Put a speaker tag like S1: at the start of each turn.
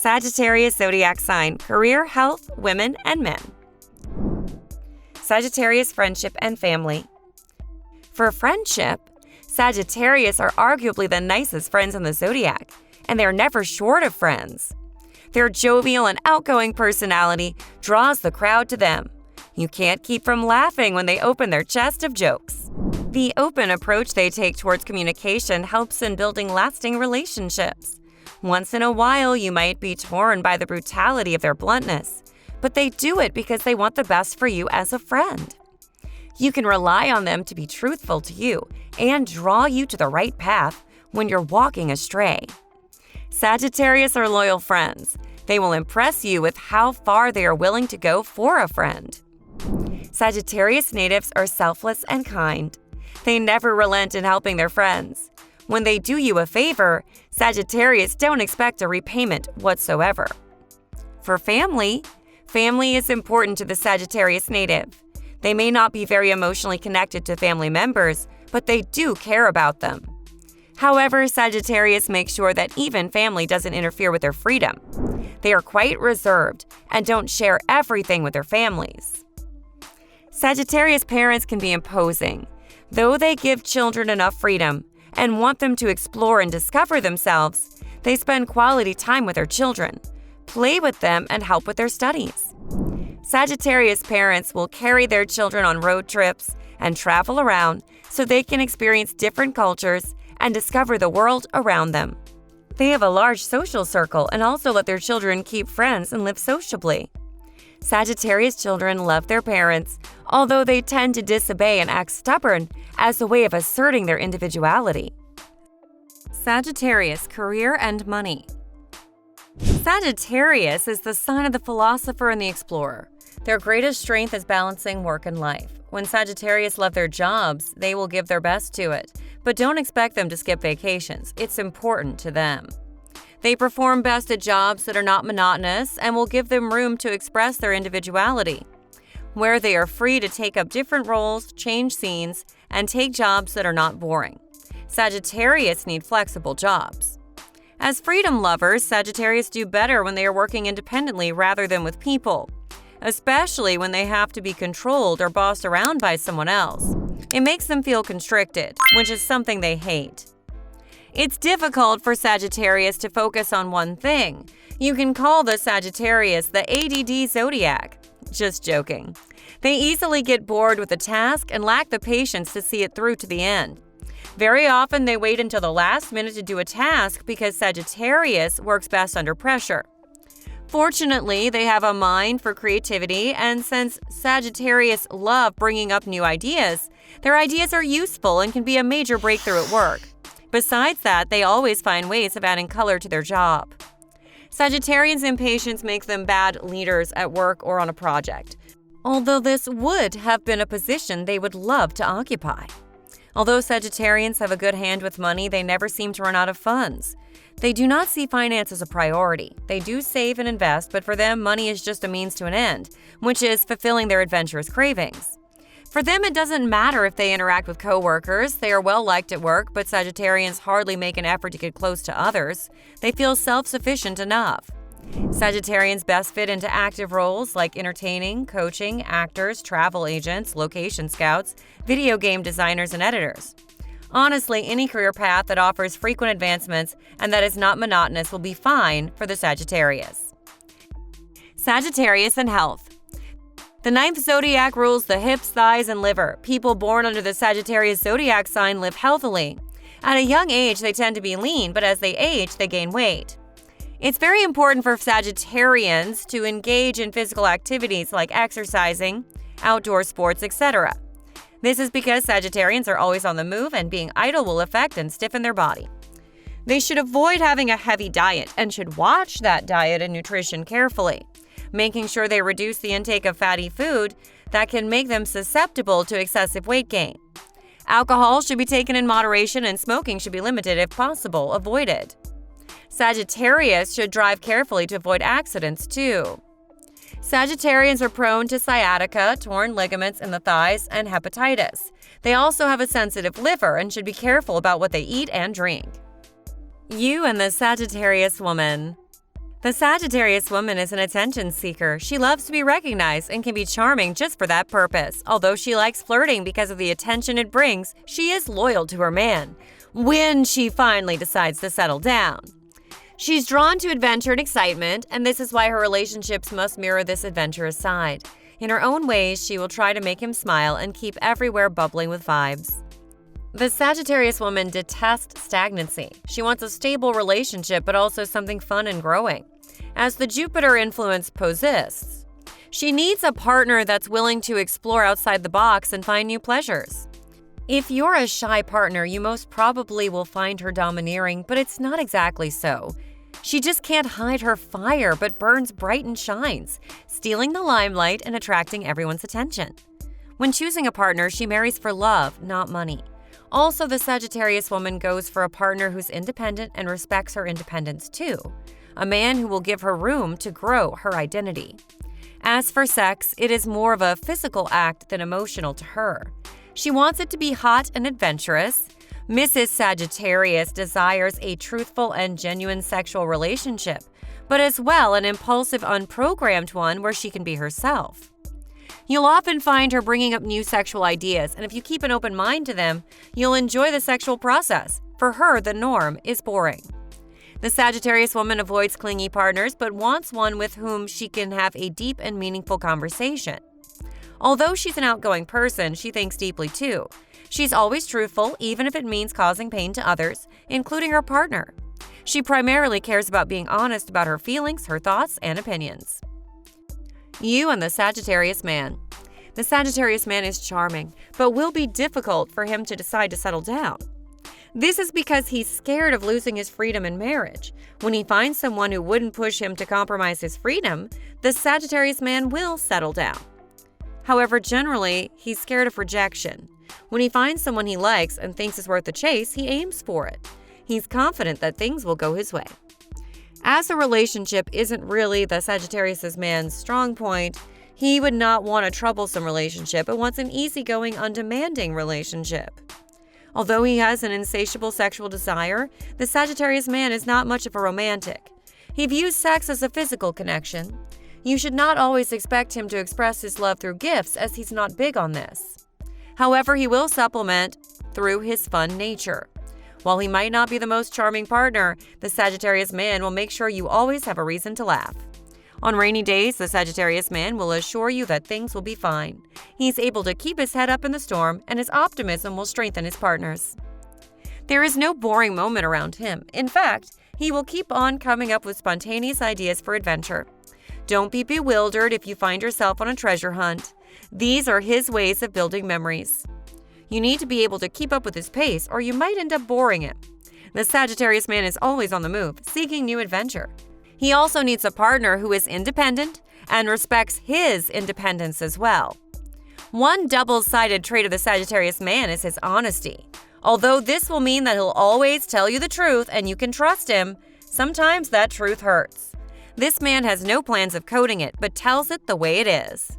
S1: Sagittarius Zodiac sign, career, health, women, and men. Sagittarius friendship and family. For friendship, Sagittarius are arguably the nicest friends in the zodiac, and they're never short of friends. Their jovial and outgoing personality draws the crowd to them. You can't keep from laughing when they open their chest of jokes. The open approach they take towards communication helps in building lasting relationships. Once in a while, you might be torn by the brutality of their bluntness, but they do it because they want the best for you as a friend. You can rely on them to be truthful to you and draw you to the right path when you're walking astray. Sagittarius are loyal friends. They will impress you with how far they are willing to go for a friend. Sagittarius natives are selfless and kind. They never relent in helping their friends. When they do you a favor, Sagittarius don't expect a repayment whatsoever. For family is important to the Sagittarius native. They may not be very emotionally connected to family members, but they do care about them. However, Sagittarius makes sure that even family doesn't interfere with their freedom. They are quite reserved and don't share everything with their families. Sagittarius parents can be imposing. Though they give children enough freedom and want them to explore and discover themselves, they spend quality time with their children, play with them, and help with their studies. Sagittarius parents will carry their children on road trips and travel around so they can experience different cultures and discover the world around them. They have a large social circle and also let their children keep friends and live sociably. Sagittarius children love their parents, although they tend to disobey and act stubborn as a way of asserting their individuality. Sagittarius career and money. Sagittarius is the sign of the philosopher and the explorer. Their greatest strength is balancing work and life. When Sagittarius love their jobs, they will give their best to it, but don't expect them to skip vacations. It's important to them. They perform best at jobs that are not monotonous and will give them room to express their individuality, where they are free to take up different roles, change scenes, and take jobs that are not boring. Sagittarius need flexible jobs. As freedom lovers, Sagittarius do better when they are working independently rather than with people, especially when they have to be controlled or bossed around by someone else. It makes them feel constricted, which is something they hate. It's difficult for Sagittarius to focus on one thing. You can call the Sagittarius the ADD Zodiac. Just joking. They easily get bored with a task and lack the patience to see it through to the end. Very often they wait until the last minute to do a task because Sagittarius works best under pressure. Fortunately, they have a mind for creativity, and since Sagittarius love bringing up new ideas, their ideas are useful and can be a major breakthrough at work. Besides that, they always find ways of adding color to their job. Sagittarians' impatience makes them bad leaders at work or on a project, although this would have been a position they would love to occupy. Although Sagittarians have a good hand with money, they never seem to run out of funds. They do not see finance as a priority. They do save and invest, but for them, money is just a means to an end, which is fulfilling their adventurous cravings. For them, it doesn't matter if they interact with coworkers. They are well liked at work, but Sagittarians hardly make an effort to get close to others. They feel self-sufficient enough. Sagittarians best fit into active roles like entertaining, coaching, actors, travel agents, location scouts, video game designers, and editors. Honestly, any career path that offers frequent advancements and that is not monotonous will be fine for the Sagittarius. Sagittarius and Health. The 9th zodiac rules the hips, thighs, and liver. People born under the Sagittarius Zodiac sign live healthily. At a young age, they tend to be lean, but as they age, they gain weight. It's very important for Sagittarians to engage in physical activities like exercising, outdoor sports, etc. This is because Sagittarians are always on the move, and being idle will affect and stiffen their body. They should avoid having a heavy diet and should watch that diet and nutrition carefully, making sure they reduce the intake of fatty food that can make them susceptible to excessive weight gain. Alcohol should be taken in moderation, and smoking should be limited if possible, avoided. Sagittarius should drive carefully to avoid accidents too. Sagittarians are prone to sciatica, torn ligaments in the thighs, and hepatitis. They also have a sensitive liver and should be careful about what they eat and drink. You and the Sagittarius Woman. The Sagittarius woman is an attention seeker. She loves to be recognized and can be charming just for that purpose. Although she likes flirting because of the attention it brings, she is loyal to her man when she finally decides to settle down. She's drawn to adventure and excitement, and this is why her relationships must mirror this adventurous side. In her own ways, she will try to make him smile and keep everywhere bubbling with vibes. The Sagittarius woman detests stagnancy. She wants a stable relationship, but also something fun and growing. As the Jupiter influence persists, she needs a partner that's willing to explore outside the box and find new pleasures. If you're a shy partner, you most probably will find her domineering, but it's not exactly so. She just can't hide her fire, but burns bright and shines, stealing the limelight and attracting everyone's attention. When choosing a partner, she marries for love, not money. Also, the Sagittarius woman goes for a partner who's independent and respects her independence too. A man who will give her room to grow her identity. As for sex, it is more of a physical act than emotional to her. She wants it to be hot and adventurous. Mrs. Sagittarius desires a truthful and genuine sexual relationship, but as well an impulsive, unprogrammed one where she can be herself. You'll often find her bringing up new sexual ideas, and if you keep an open mind to them, you'll enjoy the sexual process. For her, the norm is boring. The Sagittarius woman avoids clingy partners, but wants one with whom she can have a deep and meaningful conversation. Although she's an outgoing person, she thinks deeply too. She's always truthful, even if it means causing pain to others, including her partner. She primarily cares about being honest about her feelings, her thoughts, and opinions. You and the Sagittarius man. The Sagittarius man is charming, but will be difficult for him to decide to settle down. This is because he's scared of losing his freedom in marriage. When he finds someone who wouldn't push him to compromise his freedom, the Sagittarius man will settle down. However, generally, he's scared of rejection. When he finds someone he likes and thinks is worth the chase, he aims for it. He's confident that things will go his way. As a relationship isn't really the Sagittarius man's strong point, he would not want a troublesome relationship but wants an easygoing, undemanding relationship. Although he has an insatiable sexual desire, the Sagittarius man is not much of a romantic. He views sex as a physical connection. You should not always expect him to express his love through gifts, as he's not big on this. However, he will supplement through his fun nature. While he might not be the most charming partner, the Sagittarius man will make sure you always have a reason to laugh. On rainy days, the Sagittarius man will assure you that things will be fine. He's able to keep his head up in the storm, and his optimism will strengthen his partners. There is no boring moment around him. In fact, he will keep on coming up with spontaneous ideas for adventure. Don't be bewildered if you find yourself on a treasure hunt. These are his ways of building memories. You need to be able to keep up with his pace, or you might end up boring him. The Sagittarius man is always on the move, seeking new adventure. He also needs a partner who is independent and respects his independence as well. One double-sided trait of the Sagittarius man is his honesty. Although this will mean that he'll always tell you the truth and you can trust him, sometimes that truth hurts. This man has no plans of coding it, but tells it the way it is.